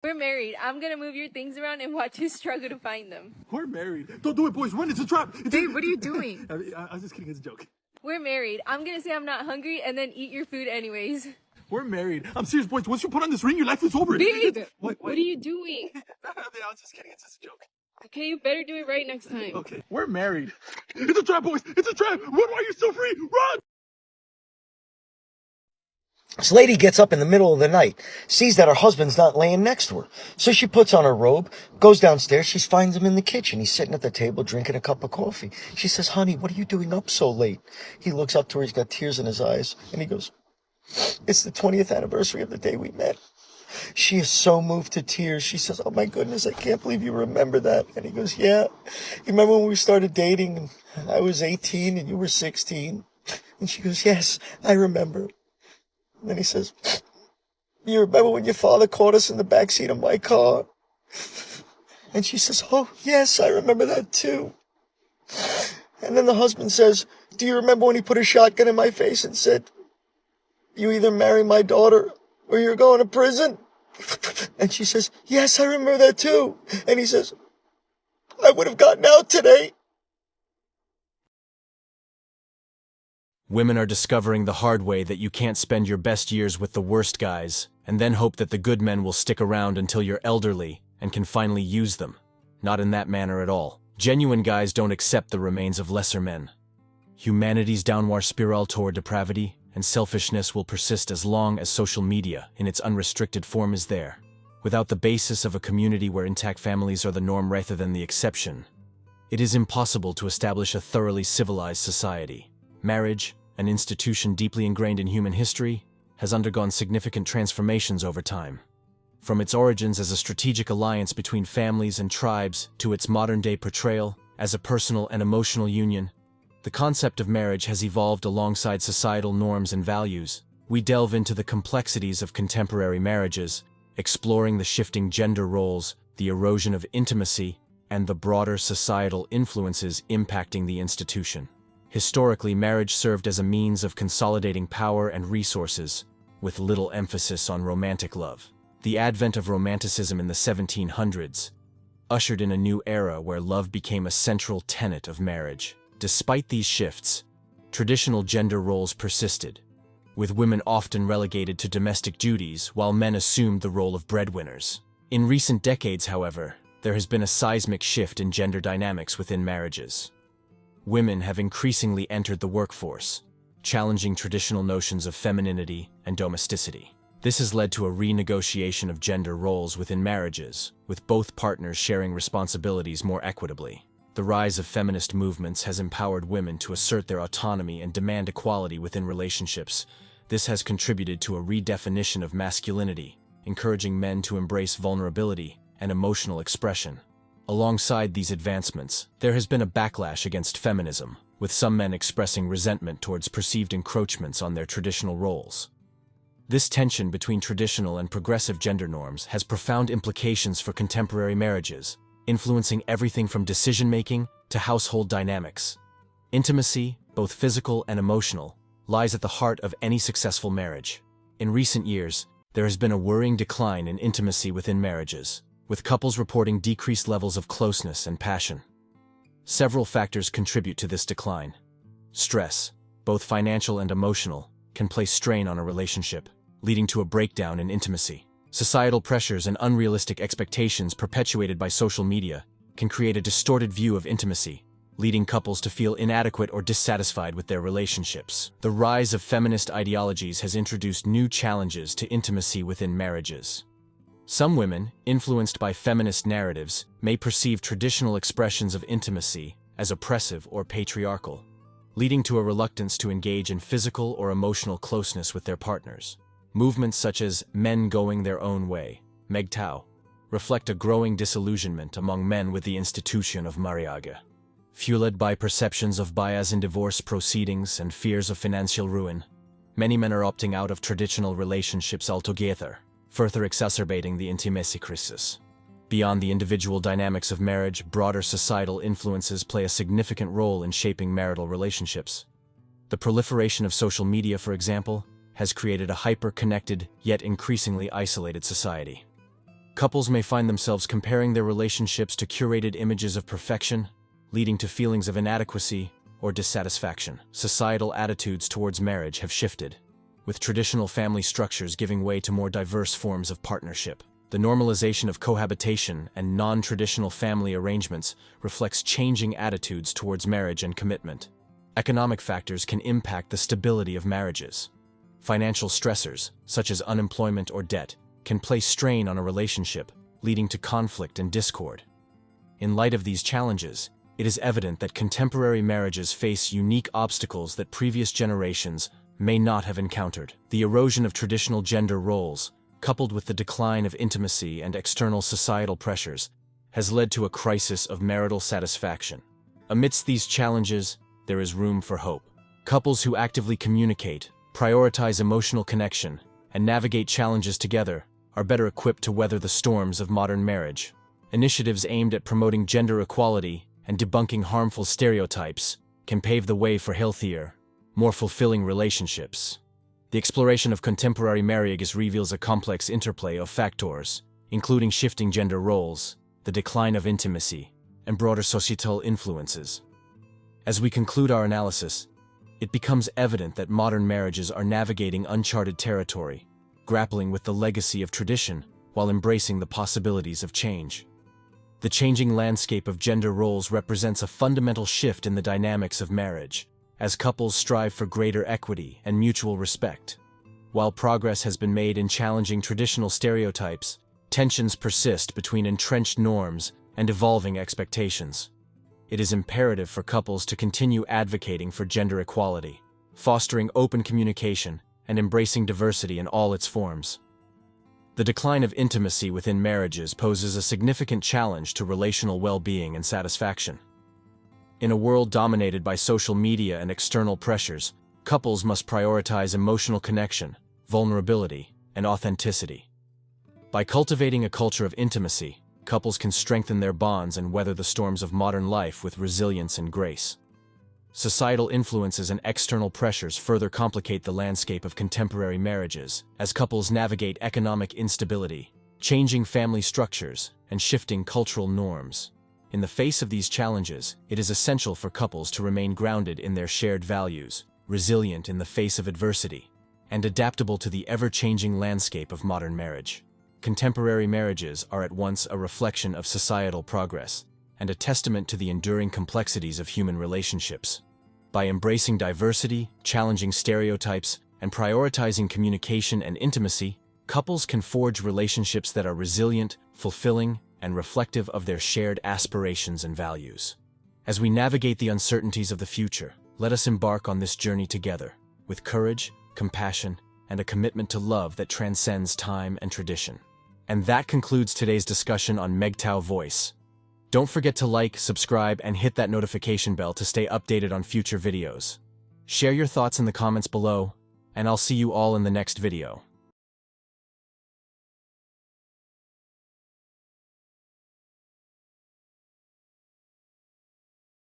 We're married. I'm gonna move your things around and watch you struggle to find them. We're married. Don't do it, boys. Run, it's a trap. Babe, what are you doing? I was just kidding. It's a joke. We're married. I'm gonna say I'm not hungry and then eat your food anyways. We're married. I'm serious, boys. Once you put on this ring, your life is over. Babe, What are you doing? I was just kidding. It's just a joke. Okay, you better do it right next time. Okay. We're married. It's a trap, boys. It's a trap. Run while you're still free. Run! This lady gets up in the middle of the night, sees that her husband's not laying next to her. So she puts on her robe, goes downstairs, she finds him in the kitchen. He's sitting at the table drinking a cup of coffee. She says, honey, what are you doing up so late? He looks up to her, he's got tears in his eyes, and he goes, it's the 20th anniversary of the day we met. She is so moved to tears. She says, oh my goodness, I can't believe you remember that. And he goes, yeah. You remember when we started dating and I was 18 and you were 16? And she goes, yes, I remember. And then he says, you remember when your father caught us in the backseat of my car? And she says, oh, yes, I remember that too. And then the husband says, do you remember when he put a shotgun in my face and said, you either marry my daughter or you're going to prison? And she says, yes, I remember that too. And he says, I would have gotten out today. Women are discovering the hard way that you can't spend your best years with the worst guys, and then hope that the good men will stick around until you're elderly and can finally use them. Not in that manner at all. Genuine guys don't accept the remains of lesser men. Humanity's downward spiral toward depravity and selfishness will persist as long as social media, in its unrestricted form, is there. Without the basis of a community where intact families are the norm rather than the exception, it is impossible to establish a thoroughly civilized society. Marriage, an institution deeply ingrained in human history, has undergone significant transformations over time. From its origins as a strategic alliance between families and tribes to its modern-day portrayal as a personal and emotional union, the concept of marriage has evolved alongside societal norms and values. We delve into the complexities of contemporary marriages, exploring the shifting gender roles, the erosion of intimacy, and the broader societal influences impacting the institution. Historically, marriage served as a means of consolidating power and resources, with little emphasis on romantic love. The advent of romanticism in the 1700s ushered in a new era where love became a central tenet of marriage. Despite these shifts, traditional gender roles persisted, with women often relegated to domestic duties while men assumed the role of breadwinners. In recent decades, however, there has been a seismic shift in gender dynamics within marriages. Women have increasingly entered the workforce, challenging traditional notions of femininity and domesticity. This has led to a renegotiation of gender roles within marriages, with both partners sharing responsibilities more equitably. The rise of feminist movements has empowered women to assert their autonomy and demand equality within relationships. This has contributed to a redefinition of masculinity, encouraging men to embrace vulnerability and emotional expression. Alongside these advancements, there has been a backlash against feminism, with some men expressing resentment towards perceived encroachments on their traditional roles. This tension between traditional and progressive gender norms has profound implications for contemporary marriages, influencing everything from decision-making to household dynamics. Intimacy, both physical and emotional, lies at the heart of any successful marriage. In recent years, there has been a worrying decline in intimacy within marriages, with couples reporting decreased levels of closeness and passion. Several factors contribute to this decline. Stress, both financial and emotional, can place strain on a relationship, leading to a breakdown in intimacy. Societal pressures and unrealistic expectations perpetuated by social media can create a distorted view of intimacy, leading couples to feel inadequate or dissatisfied with their relationships. The rise of feminist ideologies has introduced new challenges to intimacy within marriages. Some women, influenced by feminist narratives, may perceive traditional expressions of intimacy as oppressive or patriarchal, leading to a reluctance to engage in physical or emotional closeness with their partners. Movements such as men going their own way, MGTOW, reflect a growing disillusionment among men with the institution of marriage. Fueled by perceptions of bias in divorce proceedings and fears of financial ruin, many men are opting out of traditional relationships altogether, further exacerbating the intimacy crisis. Beyond the individual dynamics of marriage, broader societal influences play a significant role in shaping marital relationships. The proliferation of social media, for example, has created a hyper-connected, yet increasingly isolated society. Couples may find themselves comparing their relationships to curated images of perfection, leading to feelings of inadequacy or dissatisfaction. Societal attitudes towards marriage have shifted, with traditional family structures giving way to more diverse forms of partnership. The normalization of cohabitation and non-traditional family arrangements reflects changing attitudes towards marriage and commitment. Economic factors can impact the stability of marriages. Financial stressors, such as unemployment or debt, can place strain on a relationship, leading to conflict and discord. In light of these challenges, it is evident that contemporary marriages face unique obstacles that previous generations may not have encountered. The erosion of traditional gender roles, coupled with the decline of intimacy and external societal pressures, has led to a crisis of marital satisfaction. Amidst these challenges, there is room for hope. Couples who actively communicate, prioritize emotional connection, and navigate challenges together are better equipped to weather the storms of modern marriage. Initiatives aimed at promoting gender equality and debunking harmful stereotypes can pave the way for healthier, more fulfilling relationships. The exploration of contemporary marriage reveals a complex interplay of factors, including shifting gender roles, the decline of intimacy, and broader societal influences. As we conclude our analysis, it becomes evident that modern marriages are navigating uncharted territory, grappling with the legacy of tradition while embracing the possibilities of change. The changing landscape of gender roles represents a fundamental shift in the dynamics of marriage, as couples strive for greater equity and mutual respect. While progress has been made in challenging traditional stereotypes, tensions persist between entrenched norms and evolving expectations. It is imperative for couples to continue advocating for gender equality, fostering open communication, and embracing diversity in all its forms. The decline of intimacy within marriages poses a significant challenge to relational well-being and satisfaction. In a world dominated by social media and external pressures, couples must prioritize emotional connection, vulnerability, and authenticity. By cultivating a culture of intimacy, couples can strengthen their bonds and weather the storms of modern life with resilience and grace. Societal influences and external pressures further complicate the landscape of contemporary marriages, as couples navigate economic instability, changing family structures, and shifting cultural norms. In the face of these challenges, it is essential for couples to remain grounded in their shared values, resilient in the face of adversity, and adaptable to the ever-changing landscape of modern marriage. Contemporary marriages are at once a reflection of societal progress and a testament to the enduring complexities of human relationships. By embracing diversity, challenging stereotypes, and prioritizing communication and intimacy, couples can forge relationships that are resilient, fulfilling, and reflective of their shared aspirations and values. As we navigate the uncertainties of the future, let us embark on this journey together, with courage, compassion, and a commitment to love that transcends time and tradition. And that concludes today's discussion on MGTOW Voice. Don't forget to like, subscribe, and hit that notification bell to stay updated on future videos. Share your thoughts in the comments below, and I'll see you all in the next video.